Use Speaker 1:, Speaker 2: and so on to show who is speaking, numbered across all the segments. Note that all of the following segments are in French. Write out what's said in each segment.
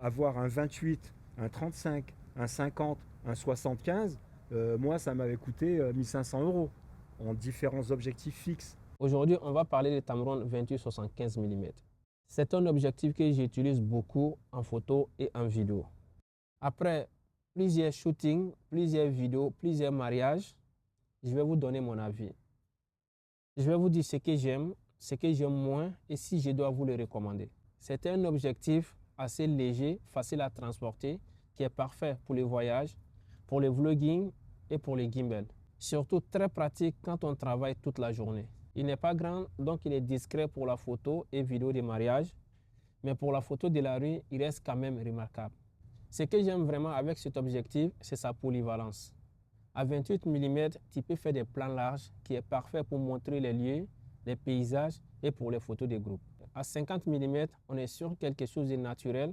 Speaker 1: Avoir un 28, un 35, un 50, un 75, moi, ça m'avait coûté 1500 euros en différents objectifs fixes.
Speaker 2: Aujourd'hui, on va parler du Tamron 28-75 mm. C'est un objectif que j'utilise beaucoup en photo et en vidéo. Après plusieurs shootings, plusieurs vidéos, plusieurs mariages, je vais vous donner mon avis. Je vais vous dire ce que j'aime moins et si je dois vous le recommander. C'est un objectif assez léger, facile à transporter, qui est parfait pour les voyages, pour le vlogging et pour les gimbals. Surtout très pratique quand on travaille toute la journée. Il n'est pas grand, donc il est discret pour la photo et vidéo de mariage, mais pour la photo de la rue, il reste quand même remarquable. Ce que j'aime vraiment avec cet objectif, c'est sa polyvalence. À 28 mm, tu peux faire des plans larges qui est parfait pour montrer les lieux, les paysages et pour les photos de groupe. À 50 mm, on est sur quelque chose de naturel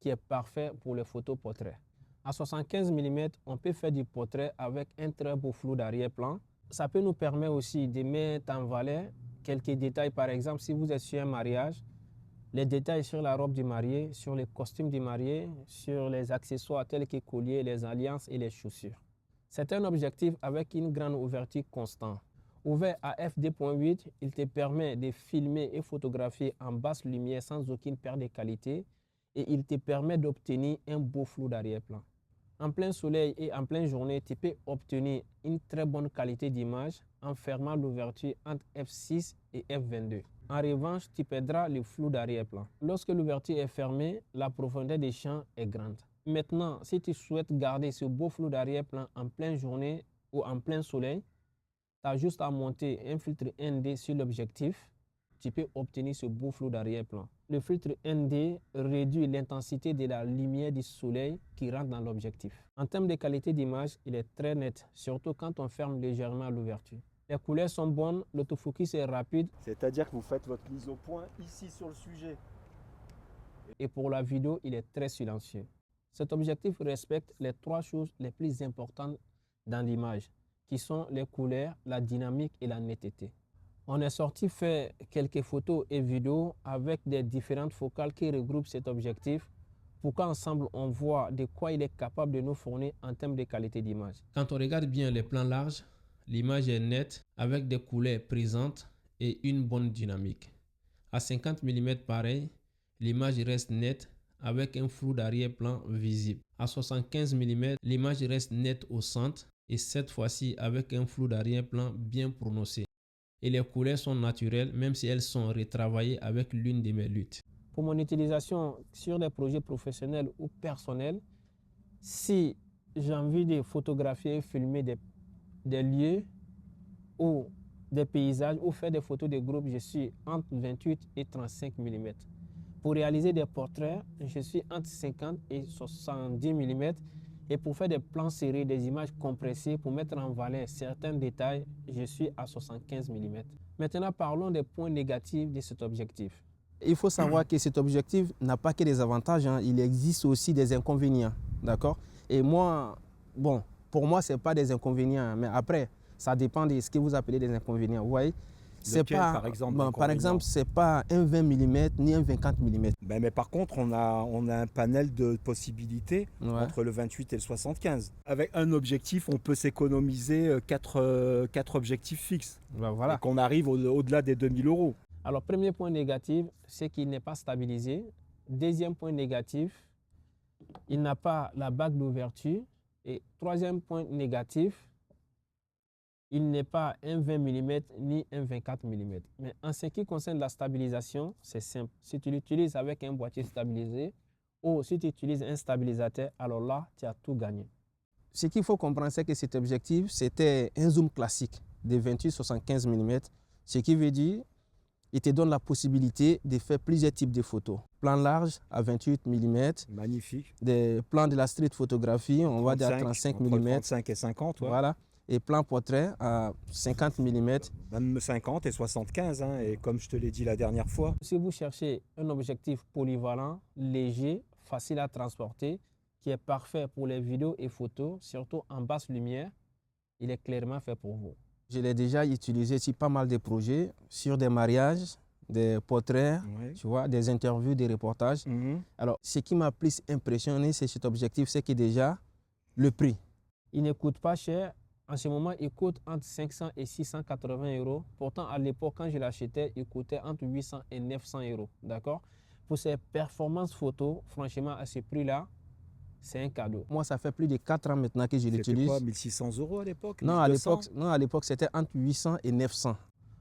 Speaker 2: qui est parfait pour les photos portraits. À 75 mm, on peut faire du portrait avec un très beau flou d'arrière-plan. Ça peut nous permettre aussi de mettre en valeur quelques détails. Par exemple, si vous êtes sur un mariage, les détails sur la robe du marié, sur les costumes du marié, sur les accessoires tels que colliers, les alliances et les chaussures. C'est un objectif avec une grande ouverture constante. Ouvert à f2.8, il te permet de filmer et photographier en basse lumière sans aucune perte de qualité et il te permet d'obtenir un beau flou d'arrière-plan. En plein soleil et en pleine journée, tu peux obtenir une très bonne qualité d'image en fermant l'ouverture entre f6 et f22. En revanche, tu perdras le flou d'arrière-plan. Lorsque l'ouverture est fermée, la profondeur des champs est grande. Maintenant, si tu souhaites garder ce beau flou d'arrière-plan en pleine journée ou en plein soleil, tu as juste à monter un filtre ND sur l'objectif. Tu peux obtenir ce beau flou d'arrière-plan. Le filtre ND réduit l'intensité de la lumière du soleil qui rentre dans l'objectif. En termes de qualité d'image, il est très net, surtout quand on ferme légèrement l'ouverture. Les couleurs sont bonnes, l'autofocus est rapide.
Speaker 1: C'est-à-dire que vous faites votre mise au point ici sur le sujet.
Speaker 2: Et pour la vidéo, il est très silencieux. Cet objectif respecte les trois choses les plus importantes dans l'image, qui sont les couleurs, la dynamique et la netteté. On est sorti faire quelques photos et vidéos avec des différentes focales qui regroupent cet objectif pour qu'ensemble on voit de quoi il est capable de nous fournir en termes de qualité d'image. Quand on regarde bien les plans larges, l'image est nette avec des couleurs présentes et une bonne dynamique. À 50 mm pareil, l'image reste nette avec un flou d'arrière-plan visible. À 75 mm, l'image reste nette au centre et cette fois-ci avec un flou d'arrière-plan bien prononcé. Et les couleurs sont naturelles même si elles sont retravaillées avec l'une de mes luttes. Pour mon utilisation sur des projets professionnels ou personnels, si j'ai envie de photographier et filmer des lieux ou des paysages ou faire des photos de groupe, je suis entre 28 et 35 mm. Pour réaliser des portraits, je suis entre 50 et 70 mm. Et pour faire des plans serrés, des images compressées, pour mettre en valeur certains détails, je suis à 75 mm. Maintenant, parlons des points négatifs de cet objectif. Il faut savoir que cet objectif n'a pas que des avantages, hein. Il existe aussi des inconvénients, d'accord? Et moi, bon, pour moi, ce n'est pas des inconvénients, mais après, ça dépend de ce que vous appelez des inconvénients, vous voyez?
Speaker 1: Lequel, par exemple,
Speaker 2: ce n'est pas un 20 mm ni un 50 mm.
Speaker 1: Mais par contre, on a un panel de possibilités entre le 28 et le 75. Avec un objectif, on peut s'économiser 4 objectifs fixes.
Speaker 2: Voilà.
Speaker 1: Et qu'on arrive au-delà des 2000 euros.
Speaker 2: Alors, premier point négatif, c'est qu'il n'est pas stabilisé. Deuxième point négatif, il n'a pas la bague d'ouverture. Et troisième point négatif, il n'est pas un 20 mm ni un 24 mm. Mais en ce qui concerne la stabilisation, c'est simple. Si tu l'utilises avec un boîtier stabilisé ou si tu utilises un stabilisateur, alors là, tu as tout gagné. Ce qu'il faut comprendre, c'est que cet objectif, c'était un zoom classique de 28-75 mm. Ce qui veut dire il te donne la possibilité de faire plusieurs types de photos. Plan large à 28 mm.
Speaker 1: Magnifique.
Speaker 2: Des plans de la street photographie, on va dire à 35 mm.
Speaker 1: 35 et 50, ouais.
Speaker 2: Voilà. Et plan portrait à 50 mm.
Speaker 1: Même 50 et 75, hein, et comme je te l'ai dit la dernière fois.
Speaker 2: Si vous cherchez un objectif polyvalent, léger, facile à transporter, qui est parfait pour les vidéos et photos, surtout en basse lumière, il est clairement fait pour vous. Je l'ai déjà utilisé sur pas mal de projets, sur des mariages, des portraits,
Speaker 1: Ouais.
Speaker 2: tu vois, des interviews, des reportages. Alors, ce qui m'a plus impressionné, c'est cet objectif, c'est que déjà, le prix. Il ne coûte pas cher. En ce moment, il coûte entre 500 et 680 euros. Pourtant, à l'époque, quand je l'achetais, il coûtait entre 800 et 900 euros. D'accord? Pour ces performances photo, franchement, à ce prix-là, c'est un cadeau. Moi, ça fait plus de 4 ans maintenant que je l'utilise.
Speaker 1: C'était quoi, 1600 euros à l'époque?
Speaker 2: Non,
Speaker 1: 1200?
Speaker 2: à l'époque, c'était entre 800 et 900.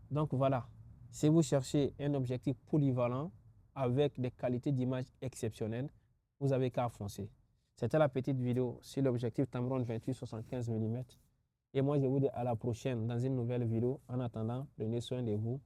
Speaker 2: Donc voilà, si vous cherchez un objectif polyvalent avec des qualités d'image exceptionnelles, vous avez qu'à foncer. C'était la petite vidéo sur l'objectif Tamron 28-75 mm. Et moi, je vous dis à la prochaine dans une nouvelle vidéo. En attendant, prenez soin de vous.